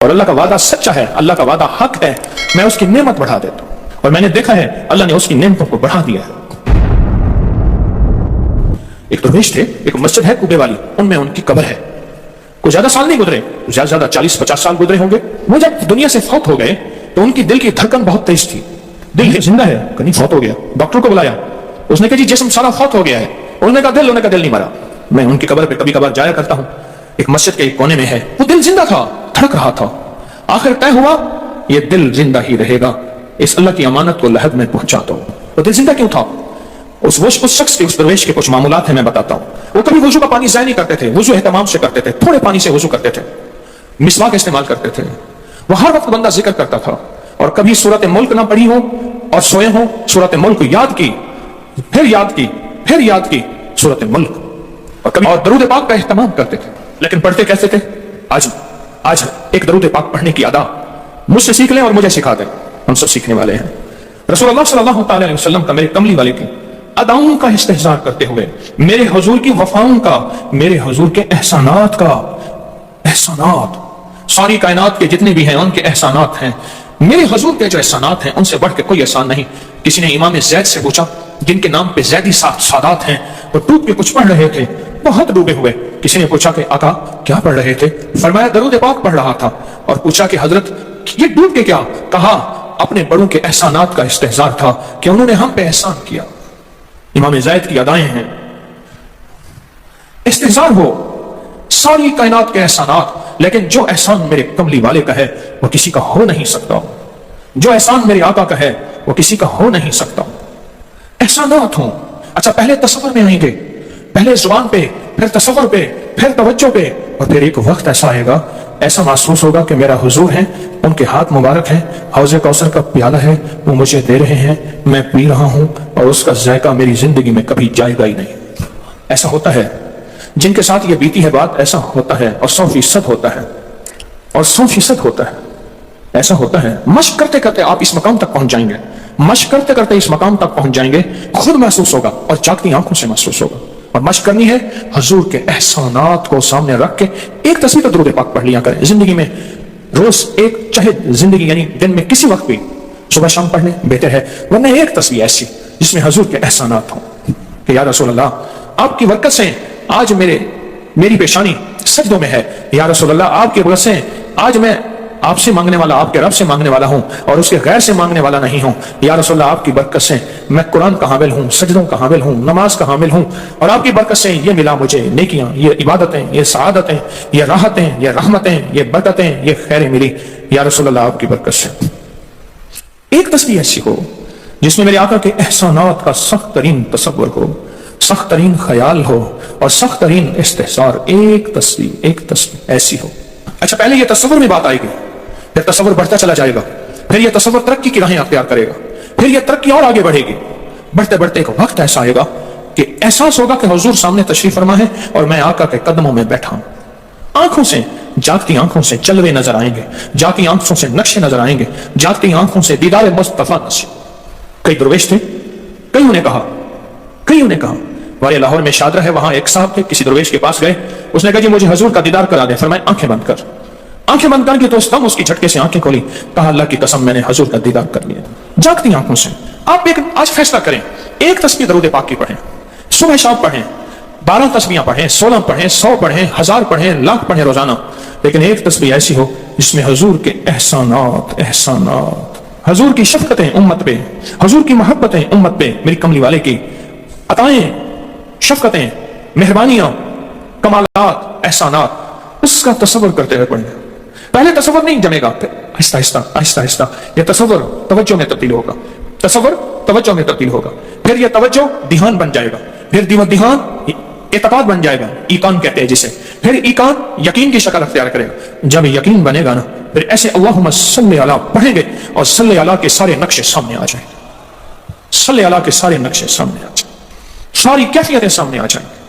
اور اللہ کا وعدہ سچا ہے، اللہ کا وعدہ حق ہے، میں اس کی نعمت بڑھا دیتا ہوں، اور میں نے دیکھا ہے اللہ نے اس کی نعمتوں کو بڑھا دیا ہے۔ ایک درویش تھے، ایک مسجد ہے کوبے والی، ان میں ان کی قبر ہے۔ کوئی زیادہ سال نہیں گزرے، زیادہ زیادہ 40-50 سال گزرے ہوں گے۔ وہ جب دنیا سے فوت ہو گئے تو ان کی دل کی دھڑکن بہت تیز تھی، دل زندہ ہے کہ نہیں فوت ہو گیا۔ ڈاکٹر کو بلایا، اس نے کہا جی جسم سارا فوت ہو گیا ہے۔ انہوں نے کہا دل نہیں مرا۔ میں ان کی قبر پہ کبھی کبھار جایا کرتا ہوں، ایک مسجد کے ایک کونے میں ہے، وہ دل زندہ تھا، دھڑک رہا تھا۔ آخر طے ہوا یہ دل زندہ ہی رہے گا، اس اللہ کی امانت کو لحد میں پہنچاتا ہوں۔ وہ دل زندہ کیوں تھا؟ اس شخص کے، اس درویش کے کچھ معمولات ہیں، میں بتاتا ہوں۔ وہ کبھی وضو کا پانی ضائع نہیں کرتے تھے، وضو اہتمام سے کرتے تھے، تھوڑے پانی سے وضو کرتے تھے، مسواک استعمال کرتے تھے۔ وہ ہر وقت بندہ ذکر کرتا تھا، اور کبھی سورۃ ملک نہ پڑھی ہو اور سوئے ہوں، سورۃ ملک یاد کی، پھر یاد کی، پھر یاد کی سورۃ ملک، اور کبھی اور درود پاک کا اہتمام کرتے تھے۔ لیکن پڑھتے کیسے تھے؟ آج ایک درود پاک پڑھنے کی ادا مجھ سے سیکھ لیں اور مجھے سکھا دیں، ہم سب سیکھنے والے ہیں۔ رسول اللہ صلی اللہ تعالی علیہ وسلم کا، میرے کملی والے کی اداؤں کا استحضار کرتے ہوئے، میرے حضور کی وفاؤں کا، میرے حضور کے احسانات کا، احسانات ساری کائنات کے جتنے بھی ہیں ان کے احسانات ہیں، میرے حضور کے جو احسانات ہیں ان سے بڑھ کے کوئی احسان نہیں۔ کسی نے امام زید سے پوچھا، جن کے نام پہ زیدی سادات ہیں، وہ ڈوب کے کچھ پڑھ رہے تھے، بہت ڈوبے ہوئے۔ کسی نے پوچھا کہ آقا کیا پڑھ رہے تھے؟ فرمایا درود پاک پڑھ رہا تھا۔ اور پوچھا کہ حضرت یہ ڈوب کے کیا؟ کہا اپنے بڑوں کے احسانات کا استحضار تھا کہ انہوں نے ہم پہ احسان کیا۔ امام زید کی ادائیں ہیں، استحضار ہو ساری کائنات کے احسانات، لیکن جو احسان میرے کملی والے کا ہے وہ کسی کا ہو نہیں سکتا، جو احسان میرے آقا کا ہے وہ کسی کا ہو نہیں سکتا۔ احسانات ہوں، اچھا پہلے تصور میں آئیں گے، پہلے زبان پہ، پھر تصور پہ، پھر توجہ پہ، اور پھر ایک وقت ایسا آئے گا، ایسا محسوس ہوگا کہ میرا حضور ہے، ان کے ہاتھ مبارک ہیں، حوض کوثر کا پیالہ ہے، وہ مجھے دے رہے ہیں، میں پی رہا ہوں، اور اس کا ذائقہ میری زندگی میں کبھی جائے گا ہی نہیں۔ ایسا ہوتا ہے جن کے ساتھ یہ بیتی ہے بات، ایسا ہوتا ہے، اور 100% ہوتا ہے، اور 100% ہوتا ہے، ایسا ہوتا ہے۔ مشق کرتے کرتے آپ اس مقام تک پہنچ جائیں گے، مشق کرتے کرتے اس مقام تک پہنچ جائیں گے، خود محسوس ہوگا اور جاگتی آنکھوں سے محسوس ہوگا۔ اور مشق کرنی ہے حضور کے احسانات کو سامنے رکھ کے، ایک تصویر درود پاک پڑھ لیا کریں زندگی میں، روز ایک، چاہے زندگی یعنی دن میں کسی وقت بھی، صبح شام پڑھ لیں بہتر ہے، ورنہ ایک تصویر ایسی جس میں حضور کے احسانات ہوں کہ یا رسول اللہ آپ کی برکت سے آج میری پیشانی سجدوں میں ہے، یا رسول اللہ آپ کی برکت سے آج میں آپ سے مانگنے والا، آپ کے رب سے مانگنے والا ہوں، اور اس کے غیر سے مانگنے والا نہیں ہوں، یا رسول اللہ آپ کی برکت سے میں قرآن کا حامل ہوں، سجدوں کا حامل ہوں، نماز کا حامل ہوں، اور آپ کی برکت سے یہ ملا مجھے نیکیاں، یہ عبادتیں، یہ سعادتیں، یہ راحتیں، یہ رحمتیں، یہ برکتیں، یہ خیریں ملی، یا رسول اللہ آپ کی برکت سے۔ ایک تصویر ایسی ہو جس میں میرے آقا کے احسانات کا سخت ترین تصور ہو، سخت ترین خیال ہو، اور سخت ترین استحضار، ایک تصویر ایسی ہو۔ اچھا پہلے یہ تصور میں بات آئے گی، پھر تصور بڑھتا چلا جائے گا، پھر یہ تصور ترقی کی راہیں اختیار کرے گا، پھر یہ ترقی اور آگے بڑھے گی، بڑھتے بڑھتے ایک وقت ایسا آئے گا کہ احساس ہوگا کہ حضور سامنے تشریف فرما ہے اور میں آقا کے قدموں میں بیٹھا ہوں۔ آنکھوں سے، جاگتی آنکھوں سے جلوے نظر آئیں گے، جاگتی آنکھوں سے نقشے نظر آئیں گے، جاگتی آنکھوں سے دیدار مصطفیٰ نصیب۔ کئی درویش تھے، کئیوں نے کہا والے لاہور میں شادرہ ہے، وہاں ایک صاحب تھے، کسی درویش کے پاس گئے، اس نے کہا جی مجھے حضور کا دیدار کرا دیں۔ فرمایا آنکھیں بند کر۔ آنکھیں بند کر کے تو اس کی جھٹکے سے آنکھیں کھولی، کہا اللہ کی قسم میں نے حضور کا دیدار کر لیا۔ جاگتی آنکھوں سے آپ آج فیصلہ کریں، ایک تسبیح درود پاک کی پڑھیں، صبح شام پڑھیں، 12 تسبیحاں پڑھیں، 16 پڑھیں، 100 پڑھیں، 1000 پڑھیں، لاکھ پڑھیں روزانہ، لیکن ایک تسبیح ایسی ہو جس میں حضور کے احسانات، حضور کی شفقتیں امت پہ، حضور کی محبتیں امت پہ، میری کملی والے کی عطائیں، شفقتیں، مہربانیاں، کمالات، احسانات، اس کا تصور کرتے ہوئے پڑھیں۔ پہلے تصور نہیں جمے گا، آہستہ آہستہ یہ تصور توجہ میں تبدیل ہوگا، تصور توجہ میں تبدیل ہوگا، پھر یہ توجہ دھیان بن جائے گا، پھر دھیان اعتقاد بن جائے گا، ایقان کہتے ہیں جسے، پھر ایقان یقین کی شکل اختیار کرے گا۔ جب یقین بنے گا نا، پھر ایسے اللہم صلی علی پڑھیں گے اور صلی علی کے سارے نقشے سامنے آ جائیں گے، صلی علی کے سارے نقشے سامنے آ جائیں گے، ساری کیفیتیں سامنے آ جائیں گے۔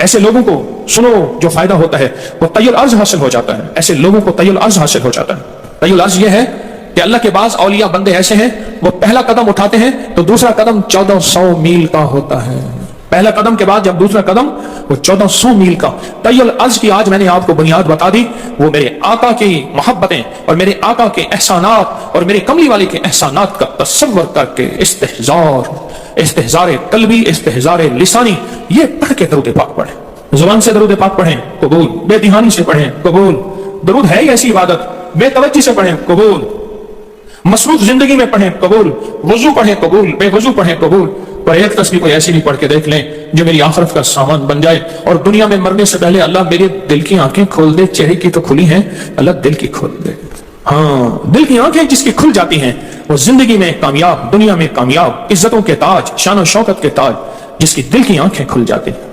ایسے لوگوں کو سنو جو فائدہ ہوتا ہے وہ طی الارض حاصل ہو جاتا ہے، ایسے لوگوں کو طی الارض حاصل ہو جاتا ہے۔ طی الارض یہ ہے کہ اللہ کے بعض اولیاء بندے ایسے ہیں، وہ پہلا قدم اٹھاتے ہیں تو دوسرا قدم 1400 میل کا ہوتا ہے، پہلا قدم کے بعد جب دوسرا قدم، وہ 1400 میل کا طی الارض کی آج میں نے آپ کو بنیاد بتا دی، وہ میرے آقا کی محبتیں اور میرے آقا کے احسانات اور میرے کملی والے کے احسانات کا تصور کر کے استحزار قلبی، استحزار لسانی، یہ پڑھ کے درود پاک پڑھیں، زبان سے درود پاک پڑھیں قبول، بے دھیانی سے پڑھیں قبول، درود ہے ہی ایسی عبادت، بے توجہ سے پڑھیں قبول، مصروف زندگی میں پڑھیں قبول، وضو پڑھیں قبول، بے وضو پڑھیں قبول، پر ایک تسبیح کوئی ایسی بھی پڑھ کے دیکھ لیں جو میری آخرت کا سامان بن جائے، اور دنیا میں مرنے سے پہلے اللہ میرے دل کی آنکھیں کھول دے، چہرے کی تو کھلی ہیں، اللہ دل کی کھول دے۔ ہاں، دل کی آنکھیں جس کی کھل جاتی ہیں وہ زندگی میں کامیاب، دنیا میں کامیاب، عزتوں کے تاج، شان و شوکت کے تاج، جس کی دل کی آنکھیں کھل جاتی ہیں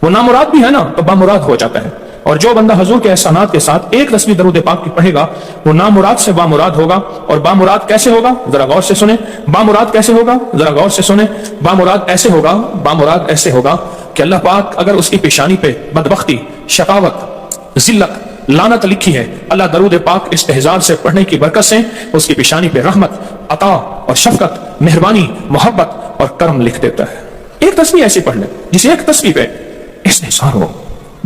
وہ نامراد بھی ہے نا تو بامراد ہو جاتا ہے۔ اور جو بندہ حضور کے احسانات کے ساتھ ایک تسبیح درود پاک کی پڑھے گا وہ نامراد سے بامراد ہوگا۔ اور بامراد کیسے ہوگا؟ ذرا غور سے سنیں۔ بامراد کیسے ہوگا؟ ذرا غور سے سنیں۔ بامراد ایسے ہوگا، بامراد ایسے ہوگا کہ اللہ پاک اگر اس کی پیشانی پہ بدبختی، شقاوت، ذلت، لعنت لکھی ہے، اللہ درود پاک استحضار سے پڑھنے کی برکت سے اس کی پیشانی پہ رحمت، عطا اور شفقت، مہربانی، محبت اور کرم لکھ دیتا ہے۔ ایک تسبیح ایسی پڑھ لیں جسے ایک تسبیح پہ استحضار ہو،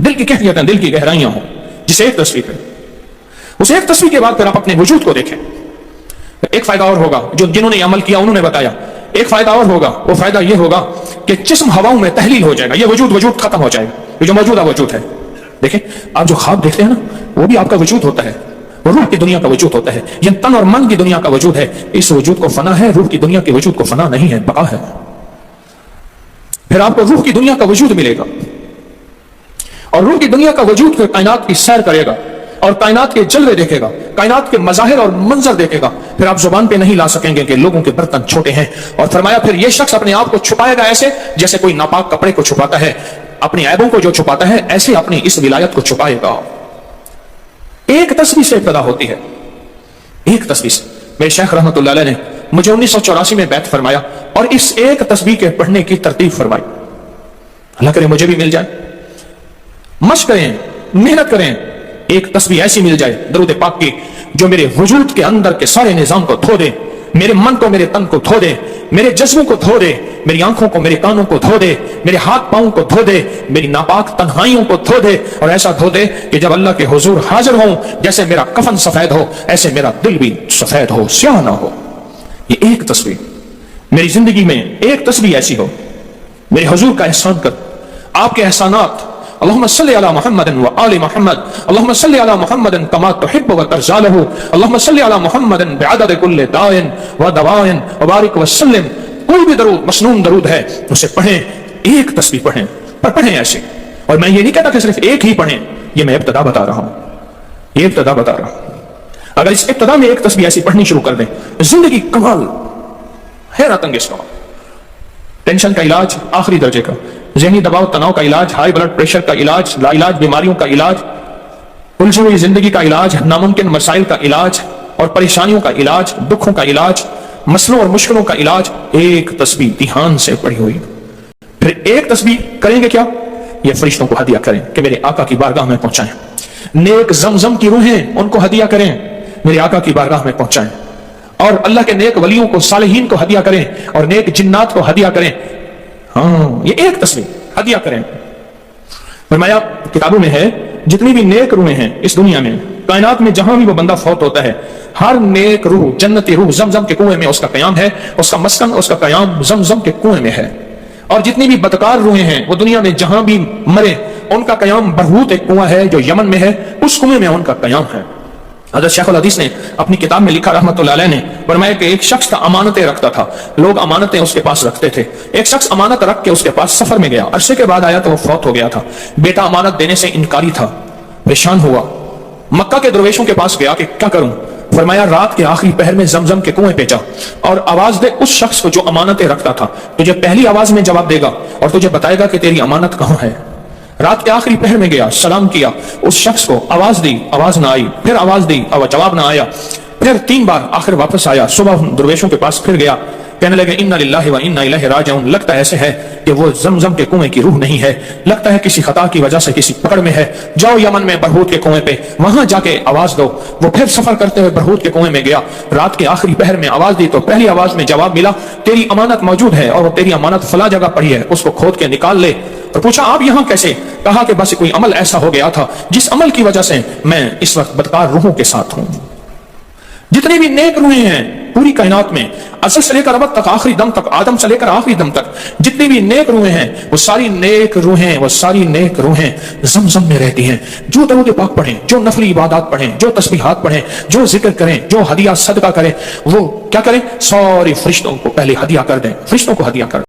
دل کی کیفیتیں، دل کی گہرائیاں ہوں، جسے ایک تسبیح پہ، اسے ایک تسبیح کے بعد پھر آپ اپنے وجود کو دیکھیں۔ ایک فائدہ اور ہوگا جو جنہوں نے عمل کیا انہوں نے بتایا، ایک فائدہ اور ہوگا، وہ فائدہ یہ ہوگا کہ جسم ہواؤں میں تحلیل ہو جائے گا، یہ وجود ختم ہو جائے گا، یہ جو موجودہ وجود ہے۔ دیکھیں آپ جو خواب دیکھتے ہیں نا وہ بھی آپ کا وجود ہوتا ہے، وہ روح کی دنیا کا وجود ہوتا ہے، یہ تن اور من کی دنیا کا وجود ہے، اس وجود کو فنا ہے، روح کی دنیا کے وجود کو فنا نہیں ہے، بقا ہے۔ پھر آپ کو روح کی دنیا کا وجود ملے گا اور روح کی دنیا کا وجود پھر کائنات کی سیر کرے گا اور کائنات کے جلوے دیکھے گا، کائنات کے مظاہر اور منظر دیکھے گا۔ پھر آپ زبان پہ نہیں لا سکیں گے کہ لوگوں کے برتن چھوٹے ہیں، اور فرمایا پھر یہ شخص اپنے آپ کو چھپائے گا ایسے جیسے کوئی ناپاک کپڑے کو چھپاتا ہے، اپنی عیبوں کو جو چھپاتا ہے ایسے اپنی اس ولایت کو چھپائے گا۔ ایک تسبیح سے ابتدا ہوتی ہے، ایک تسبیح سے۔ میرے شیخ رحمت اللہ علیہ نے مجھے 1984 میں بیعت فرمایا اور اس ایک تسبیح کے پڑھنے کی ترتیب فرمائی۔ اللہ کرے مجھے بھی مل جائے، مشق کریں، محنت کریں، ایک تسبیح ایسی مل جائے درود پاک کی جو میرے وجود کے اندر کے سارے نظام کو دھو دے، میرے من کو، میرے تن کو دھو دے، میرے جسموں کو دھو دے، میری آنکھوں کو، میرے کانوں کو دھو دے، میرے ہاتھ پاؤں کو دھو دے، میری ناپاک تنہائیوں کو دھو دے، اور ایسا دھو دے کہ جب اللہ کے حضور حاضر ہوں جیسے میرا کفن سفید ہو ایسے میرا دل بھی سفید ہو، سیاہ نہ ہو۔ یہ ایک تسبیح میری زندگی میں، ایک تسبیح ایسی ہو، میرے حضور کا احسان کر، آپ کے احسانات، اللهم صل على محمد وآل محمد، اللهم صل على محمد كما تحب وترضى له، اللهم صل على محمد بعدد كل داء ودواء وبارك وسلم۔ کوئی بھی درود، مسنون درود ہے، اسے پڑھیں، ایک تسبیح پڑھیں، پر پڑھیں ایسے۔ اور میں یہ نہیں کہتا کہ صرف ایک ہی پڑھیں، یہ میں ابتدا بتا رہا ہوں، یہ ابتدا بتا رہا ہوں۔ اگر اس ابتدا میں ایک تسبیح ایسی پڑھنی شروع کر دیں، زندگی کمال، حیرت انگیز کمال۔ ٹینشن کا علاج آخری درجے کا، ذہنی دباؤ تناؤ کا علاج، ہائی بلڈ پریشر کا علاج، لا علاج بیماریوں کا علاج، الجھی ہوئی زندگی کا علاج، ناممکن مسائل کا علاج اور پریشانیوں کا علاج، دکھوں کا علاج، مسئلوں اور مشکلوں کا علاج، ایک تسبیح دھیان سے پڑھی ہوئی۔ پھر ایک تسبیح کریں گے کیا؟ یہ فرشتوں کو ہدیہ کریں کہ میرے آقا کی بارگاہ میں پہنچائیں، نیک زمزم کی روحیں ان کو ہدیہ کریں، میرے آقا کی بارگاہ میں پہنچائیں، اور اللہ کے نیک ولیوں کو، صالحین کو ہدیہ کریں اور نیک جنات کو ہدیہ کریں۔ ہاں، یہ ایک تسبیح ہدیہ کریں۔ فرمایا کتابوں میں ہے جتنی بھی نیک روحیں ہیں اس دنیا میں، کائنات میں جہاں بھی وہ بندہ فوت ہوتا ہے، ہر نیک روح، جنتی روح زمزم کے کنویں میں اس کا قیام ہے، اس کا مسکن، اس کا قیام زمزم کے کنویں میں ہے۔ اور جتنی بھی بدکار روحیں ہیں وہ دنیا میں جہاں بھی مرے ان کا قیام برہوت ایک کنواں ہے جو یمن میں ہے، اس کنویں میں ان کا قیام ہے۔ حضرت شیخ الحدیث نے اپنی کتاب میں لکھا رحمت اللہ علیہ نے، فرمایا کہ ایک شخص تھا امانتیں رکھتا تھا، لوگ امانتیں اس کے پاس رکھتے تھے۔ ایک شخص امانت رکھ کے اس کے پاس سفر میں گیا، عرصے کے بعد آیا تو وہ فوت ہو گیا تھا۔ بیٹا امانت دینے سے انکاری تھا، پریشان ہوا، مکہ کے درویشوں کے پاس گیا کہ کیا کروں؟ فرمایا رات کے آخری پہر میں زمزم کے کنویں پہ جا اور آواز دے اس شخص کو جو امانتیں رکھتا تھا، تجھے پہلی آواز میں جواب دے گا اور تجھے بتائے گا کہ تیری امانت کہاں ہے۔ رات کے آخری پہر میں گیا، سلام کیا، اس شخص کو آواز دی، آواز نہ آئی، پھر آواز دی، جواب نہ آیا، پھر 3 بار، آخر واپس آیا، صبح درویشوں کے پاس پھر گیا، کہنے لگے انا للہ و انا الیہ راجعون، لگتا ایسے ہے کہ وہ زمزم کے کنویں کی روح نہیں ہے، لگتا ہے کسی خطا کی وجہ سے کسی پکڑ میں ہے، جاؤ یمن میں برہوت کے کنویں پہ، وہاں جا کے آواز دو۔ وہ پھر سفر کرتے ہوئے برہوت کے کنویں میں گیا، رات کے آخری پہر میں آواز دی تو پہلی آواز میں جواب ملا، تیری امانت موجود ہے اور وہ تیری امانت فلاں جگہ پڑی ہے، اس کو کھود کے نکال لے۔ اور پوچھا آپ یہاں کیسے؟ کہا کہ بس کوئی عمل ایسا ہو گیا تھا جس عمل کی وجہ سے میں اس وقت بدکار روحوں کے ساتھ ہوں۔ جتنی بھی نیک روحیں ہیں پوری کائنات میں، ازل سے لے کر ابد تک، آخری دم تک، آدم سے لے کر آخری دم تک، جتنی بھی نیک روحیں ہیں وہ ساری نیک روحیں زمزم میں رہتی ہیں۔ جو درود پاک پڑھیں، جو نفلی عبادات پڑھیں، جو تسبیحات پڑھیں، جو ذکر کریں، جو ہدیہ صدقہ کریں، وہ کیا کریں؟ سارے فرشتوں کو پہلے ہدیہ کر دیں، فرشتوں کو ہدیہ کر دیں۔